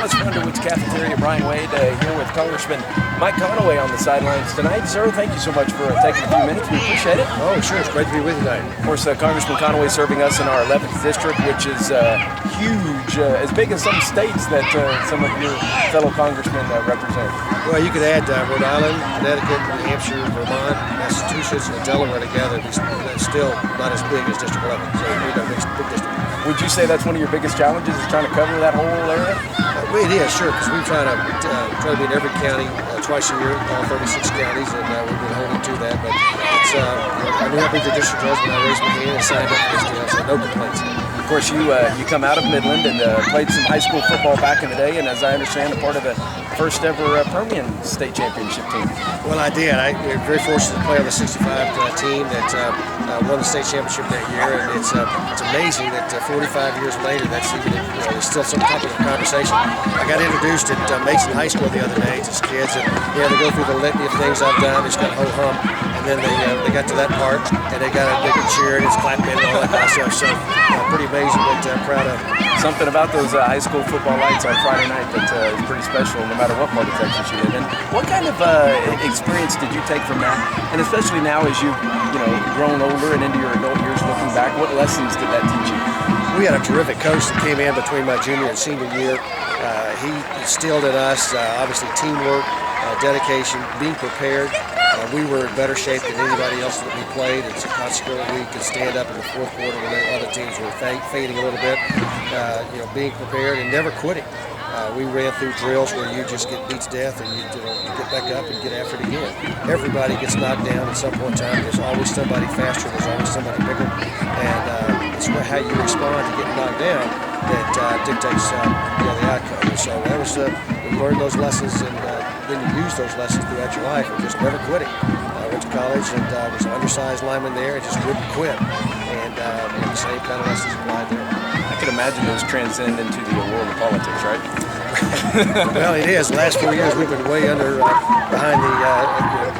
West Underwood's Cafeteria. Brian Wade here with Congressman Mike Conaway on the sidelines tonight. Sir, thank you so much for taking a few minutes. We appreciate it. Oh, sure. It's great to be with you tonight. Of course, Congressman Conaway serving us in our 11th district, which is huge, as big as some states that some of your fellow congressmen represent. Well, you could add Rhode Island, Connecticut, New Hampshire, Vermont, Massachusetts, and Delaware together. That's still not as big as District 11, so we've got a big district. Would you say that's one of your biggest challenges, is trying to cover that whole area? It is, sure, because we try to be in every county twice a year, all 36 counties, and we've been holding to that. But it's, I knew how big the district was when I raised my hand and signed up for this deal, so no complaints. Of course, you come out of Midland and played some high school football back in the day, and as I understand, a part of the first ever Permian State Championship team. Well, I did. I was very fortunate to play on the 65 team that won the state championship that year, and it's amazing that 45 years later, that's even there's still some topic of conversation. I got introduced at Mason High School the other day to kids, and they go through the litany of things I've done. It's got a whole hum, and then they got to that part, and they got a big cheer and it's clapping and all that kind of stuff. So pretty amazing, but proud of. Something about those high school football lights on Friday night that is pretty special, no matter what part of Texas you live in. What kind of experience did you take from that? And especially now, as you've grown older and into your adult years, looking back, what lessons did that teach you? We had a terrific coach that came in between my junior and senior year. He instilled in us obviously teamwork, dedication, being prepared. We were in better shape than anybody else that we played, and so consequently we could stand up in the fourth quarter when the other teams were fading a little bit. Being prepared and never quitting. We ran through drills where you just get beat to death and you get back up and get after it again. Everybody gets knocked down at some point in time. There's always somebody faster. There's always somebody bigger, and it's how you respond to getting knocked down that dictates the outcome. And so that was we learned those lessons, and then you use those lessons throughout your life, and just never quitting. I went to college and was an undersized lineman there, and just wouldn't quit. And the same kind of lessons applied there. I can imagine those transcend into the world of politics, right? Well, it is. The last 4 years we've been way behind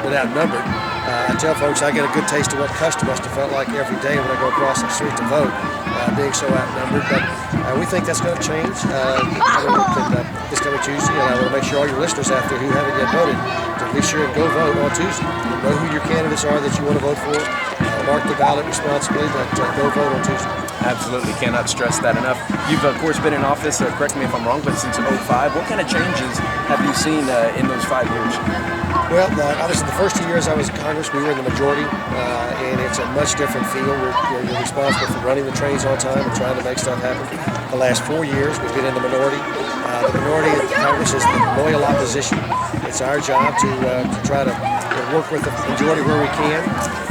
been outnumbered. I tell folks I get a good taste of what Custer must have felt like every day when I go across the street to vote, being so outnumbered. But we think that's going to change this coming Tuesday, and I want to make sure all your listeners out there who haven't yet voted to be sure and go vote on Tuesday. Know who your candidates are that you want to vote for. Mark the ballot responsibly, but go vote on Tuesday. Absolutely, cannot stress that enough. You've, of course, been in office, correct me if I'm wrong, but since '05. What kind of changes have you seen in those 5 years? Well, obviously the first 2 years I was in Congress, we were in the majority, and it's a much different feel. You're responsible for running the trains on time and trying to make stuff happen. The last 4 years, we've been in the minority. The minority in Congress is the loyal opposition. It's our job to try to work with the majority where we can,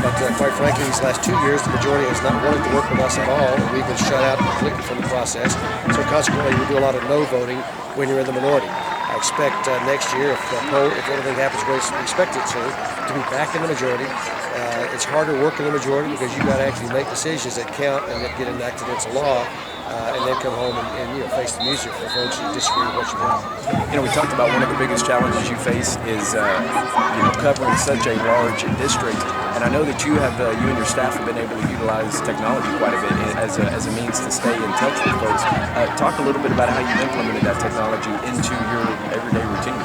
but quite frankly, these last 2 years, the majority has not wanted to work with us at all, and we've been shut out completely from the process. So consequently, we do a lot of no voting when you're in the minority. I expect next year, if everything happens the way we expect it to be back in the majority. It's harder to work in the majority because you've got to actually make decisions that count and that get enacted into law, and then come home and face the music for folks who disagree with what you want. We talked about one of the biggest challenges you face is covering such a large district, and I know that you and your staff have been able to utilize technology quite a bit as a means to stay in touch with folks. Talk a little bit about how you implemented that technology into your everyday routine.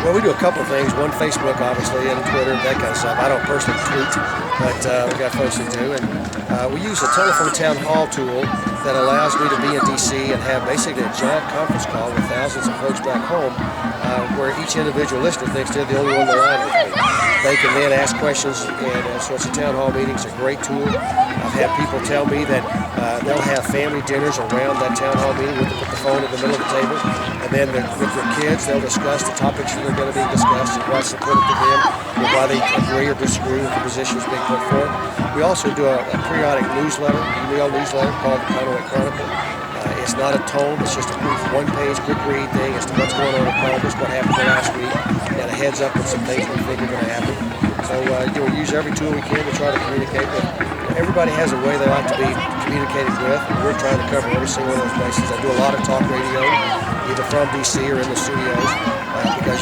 Well, we do a couple of things. One, Facebook, obviously, and Twitter, that kind of stuff. I don't personally tweet, but we've got folks that do. And we use a telephone town hall tool that allows me to be in D.C. and have basically a giant conference call with thousands of folks back home, where each individual listener thinks they're the only one on the line with me. They can then ask questions, and so it's a town hall meeting. It's a great tool. I've had people tell me that they'll have family dinners around that town hall meeting. We'll put the phone in the middle of the table, and then with their kids, they'll discuss the topics that are going to be discussed and what's important to them, and why they agree or disagree with the positions being put forth. We also do a periodic email newsletter called the Conaway Chronicle. It's not a tome, it's just a brief one-page quick read thing as to what's going on in Congress, what happened last week, and a heads up with some things we think are going to happen. So we use every tool we can to try to communicate with. Everybody has a way they like to be communicated with, and we're trying to cover every single one of those bases. I do a lot of talk radio, either from D.C. or in the studios. because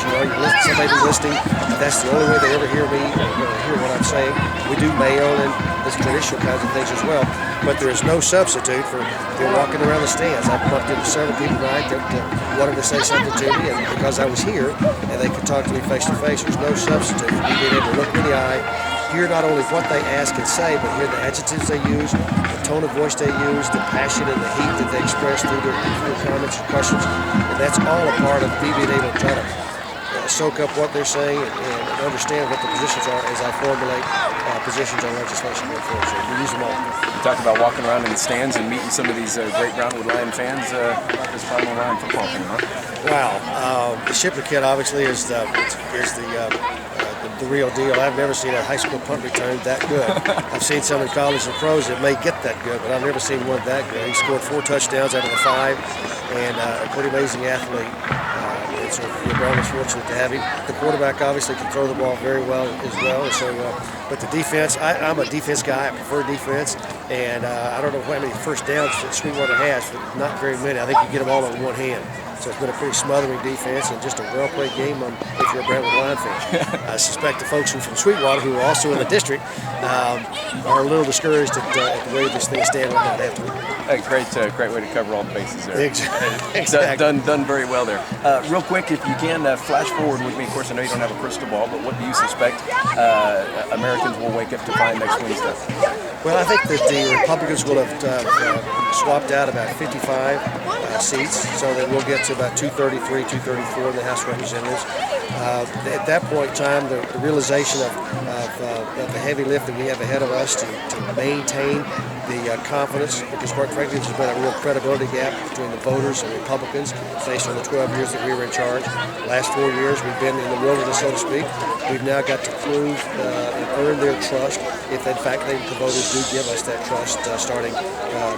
somebody listening, that's the only way they ever hear me or hear what I'm saying. We do mail and the traditional kinds of things as well, but there is no substitute for walking around the stands. I've bumped into several people tonight that wanted to say something to me, and because I was here and they could talk to me face to face, there's no substitute for me being able to look me in the eye, hear not only what they ask and say, but hear the adjectives they use, the tone of voice they use, the passion and the heat that they express through their comments and questions. And that's all a part of me being able to try to soak up what they're saying and understand what the positions are as I formulate positions on legislation going forward. So we use them all. You talked about walking around in the stands and meeting some of these great Brownwood Lion fans this final Lion football game, huh? Wow. The Shipley kid obviously is the real deal. I've never seen a high school punt return that good. I've seen some in college and pros that may get that good, but I've never seen one that good. He scored 4 touchdowns out of the 5, and a pretty amazing athlete. So Brown is fortunate to have him. The quarterback obviously can throw the ball very well as well. So, but the defense, I'm a defense guy. I prefer defense, and I don't know how many first downs that Sweetwater has, but not very many. I think you get them all on one hand. So it's been a pretty smothering defense and just a well-played game if you're a Brownwood Lion fan. I suspect the folks who are from Sweetwater, who are also in the district, are a little discouraged at the way this thing stands right now after. Great way to cover all the bases there. Exactly. Done very well there. Real quick, if you can, flash forward with me. Of course, I know you don't have a crystal ball, but what do you suspect Americans will wake up to find next Wednesday? Well, I think that the Republicans will have swapped out about 55 seats, so that we'll get to about 233, 234 in the House of Representatives. At that point in time, the realization of the heavy lift that we have ahead of us to maintain the confidence, because quite frankly there's been a real credibility gap between the voters and Republicans based on the 12 years that we were in charge. Last 4 years we've been in the wilderness, so to speak. We've now got to prove and earn their trust, if in fact the voters do give us that trust starting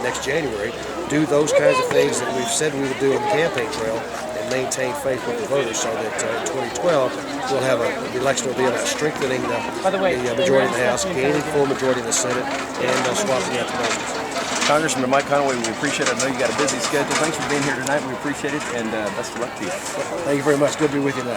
next January. Do those kinds of things that we've said we would do on the campaign trail and maintain faith with the voters, so that in 2012 we'll have the election will be about strengthening the majority of the House, gaining full majority in the Senate, and swapping out the president. Congressman Mike Conaway, we appreciate it. I know you got a busy schedule. Thanks for being here tonight. We appreciate it, and best of luck to you. Thank you very much. Good to be with you now.